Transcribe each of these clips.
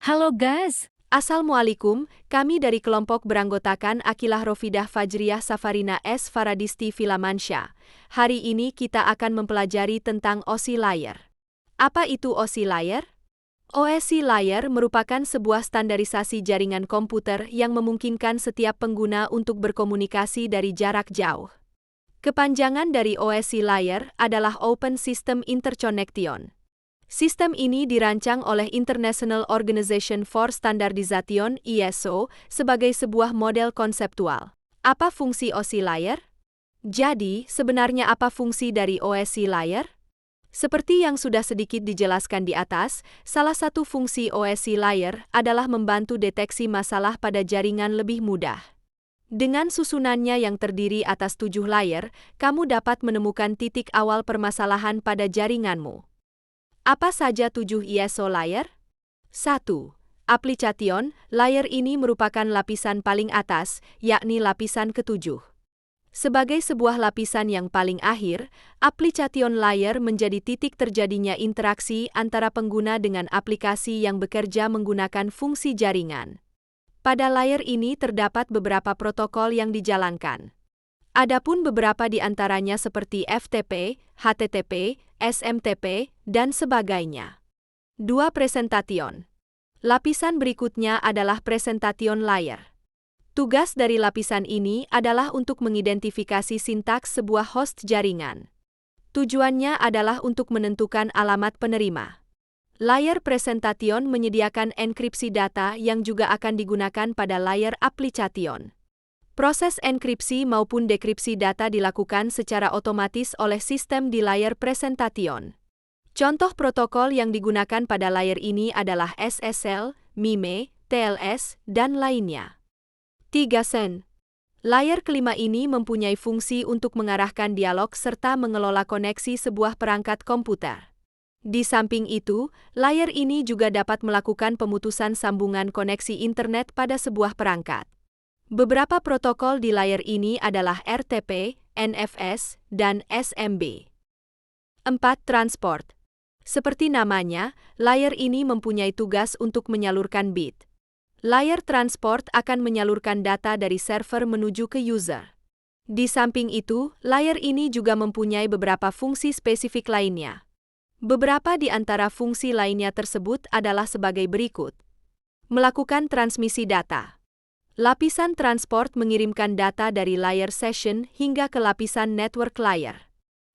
Halo guys, Assalamualaikum, kami dari kelompok beranggotakan Akilah Rofidah Fajriyah Safarina S. Faradisti Filamansyah. Hari ini kita akan mempelajari tentang OSI Layer. Apa itu OSI Layer? OSI Layer merupakan sebuah standarisasi jaringan komputer yang memungkinkan setiap pengguna untuk berkomunikasi dari jarak jauh. Kepanjangan dari OSI Layer adalah Open System Interconnection. Sistem ini dirancang oleh International Organization for Standardization (ISO) sebagai sebuah model konseptual. Apa fungsi OSI Layer? Jadi, sebenarnya apa fungsi dari OSI Layer? Seperti yang sudah sedikit dijelaskan di atas, salah satu fungsi OSI Layer adalah membantu deteksi masalah pada jaringan lebih mudah. Dengan susunannya yang terdiri atas 7 layer, kamu dapat menemukan titik awal permasalahan pada jaringanmu. Apa saja 7 ISO layer? 1. Application, layer ini merupakan lapisan paling atas, yakni lapisan ketujuh. Sebagai sebuah lapisan yang paling akhir, application layer menjadi titik terjadinya interaksi antara pengguna dengan aplikasi yang bekerja menggunakan fungsi jaringan. Pada layer ini terdapat beberapa protokol yang dijalankan. Adapun beberapa di antaranya seperti FTP, HTTP, SMTP, dan sebagainya. 2. Presentation. Lapisan berikutnya adalah presentation layer. Tugas dari lapisan ini adalah untuk mengidentifikasi sintaks sebuah host jaringan. Tujuannya adalah untuk menentukan alamat penerima. Layer presentation menyediakan enkripsi data yang juga akan digunakan pada layer application. Proses enkripsi maupun dekripsi data dilakukan secara otomatis oleh sistem di layer presentation. Contoh protokol yang digunakan pada layer ini adalah SSL, MIME, TLS, dan lainnya. 3. SYN. Layer kelima ini mempunyai fungsi untuk mengarahkan dialog serta mengelola koneksi sebuah perangkat komputer. Di samping itu, layer ini juga dapat melakukan pemutusan sambungan koneksi internet pada sebuah perangkat. Beberapa protokol di layer ini adalah RTP, NFS, dan SMB. 4. Transport. Seperti namanya, layer ini mempunyai tugas untuk menyalurkan bit. Layer transport akan menyalurkan data dari server menuju ke user. Di samping itu, layer ini juga mempunyai beberapa fungsi spesifik lainnya. Beberapa di antara fungsi lainnya tersebut adalah sebagai berikut. Melakukan transmisi data. Lapisan transport mengirimkan data dari layer session hingga ke lapisan network layer.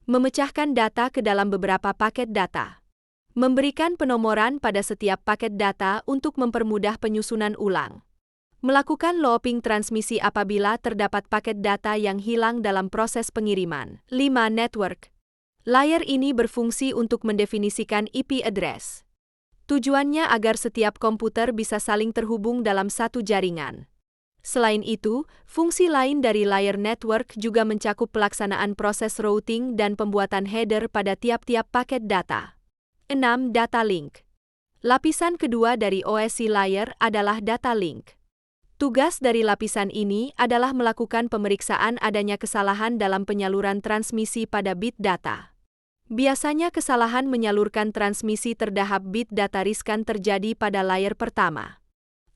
Memecahkan data ke dalam beberapa paket data. Memberikan penomoran pada setiap paket data untuk mempermudah penyusunan ulang. Melakukan looping transmisi apabila terdapat paket data yang hilang dalam proses pengiriman. 5. Network. Layer ini berfungsi untuk mendefinisikan IP address. Tujuannya agar setiap komputer bisa saling terhubung dalam satu jaringan. Selain itu, fungsi lain dari layer network juga mencakup pelaksanaan proses routing dan pembuatan header pada tiap-tiap paket data. 6. Data link. Lapisan kedua dari OSI layer adalah data link. Tugas dari lapisan ini adalah melakukan pemeriksaan adanya kesalahan dalam penyaluran transmisi pada bit data. Biasanya kesalahan menyalurkan transmisi terhadap bit data riskan terjadi pada layer pertama.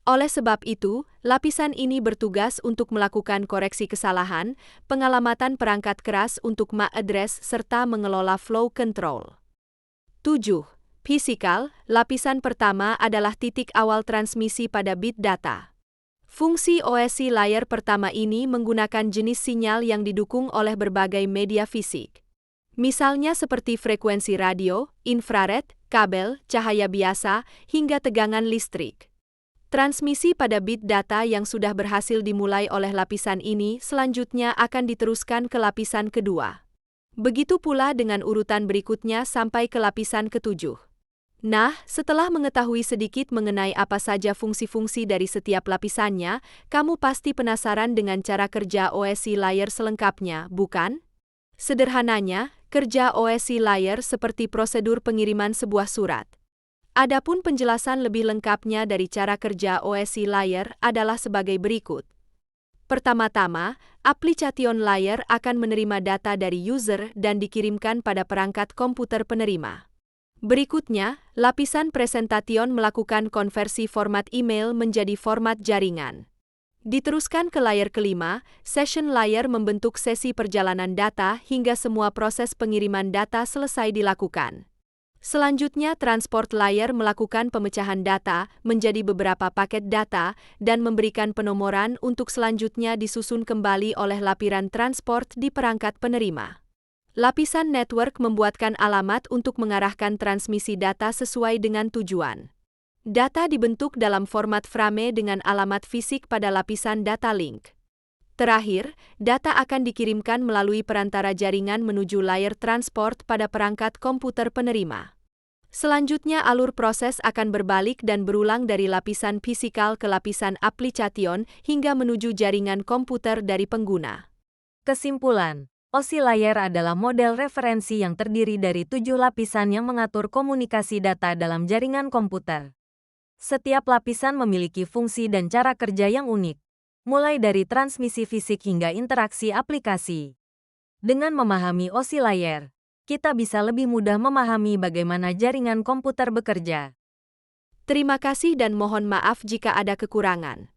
Oleh sebab itu, lapisan ini bertugas untuk melakukan koreksi kesalahan, pengalamatan perangkat keras untuk MAC address serta mengelola flow control. 7. Physical, lapisan pertama adalah titik awal transmisi pada bit data. Fungsi OSI layer pertama ini menggunakan jenis sinyal yang didukung oleh berbagai media fisik. Misalnya seperti frekuensi radio, infrared, kabel, cahaya biasa, hingga tegangan listrik. Transmisi pada bit data yang sudah berhasil dimulai oleh lapisan ini selanjutnya akan diteruskan ke lapisan kedua. Begitu pula dengan urutan berikutnya sampai ke lapisan ketujuh. Nah, setelah mengetahui sedikit mengenai apa saja fungsi-fungsi dari setiap lapisannya, kamu pasti penasaran dengan cara kerja OSI layer selengkapnya, bukan? Sederhananya, kerja OSI layer seperti prosedur pengiriman sebuah surat. Adapun penjelasan lebih lengkapnya dari cara kerja OSI layer adalah sebagai berikut. Pertama-tama, application layer akan menerima data dari user dan dikirimkan pada perangkat komputer penerima. Berikutnya, lapisan presentation melakukan konversi format email menjadi format jaringan. Diteruskan ke layer kelima, session layer membentuk sesi perjalanan data hingga semua proses pengiriman data selesai dilakukan. Selanjutnya, transport layer melakukan pemecahan data menjadi beberapa paket data dan memberikan penomoran untuk selanjutnya disusun kembali oleh lapisan transport di perangkat penerima. Lapisan network membuatkan alamat untuk mengarahkan transmisi data sesuai dengan tujuan. Data dibentuk dalam format frame dengan alamat fisik pada lapisan data link. Terakhir, data akan dikirimkan melalui perantara jaringan menuju layer transport pada perangkat komputer penerima. Selanjutnya, alur proses akan berbalik dan berulang dari lapisan fisikal ke lapisan application hingga menuju jaringan komputer dari pengguna. Kesimpulan, OSI layer adalah model referensi yang terdiri dari 7 lapisan yang mengatur komunikasi data dalam jaringan komputer. Setiap lapisan memiliki fungsi dan cara kerja yang unik, mulai dari transmisi fisik hingga interaksi aplikasi. Dengan memahami OSI layer, kita bisa lebih mudah memahami bagaimana jaringan komputer bekerja. Terima kasih dan mohon maaf jika ada kekurangan.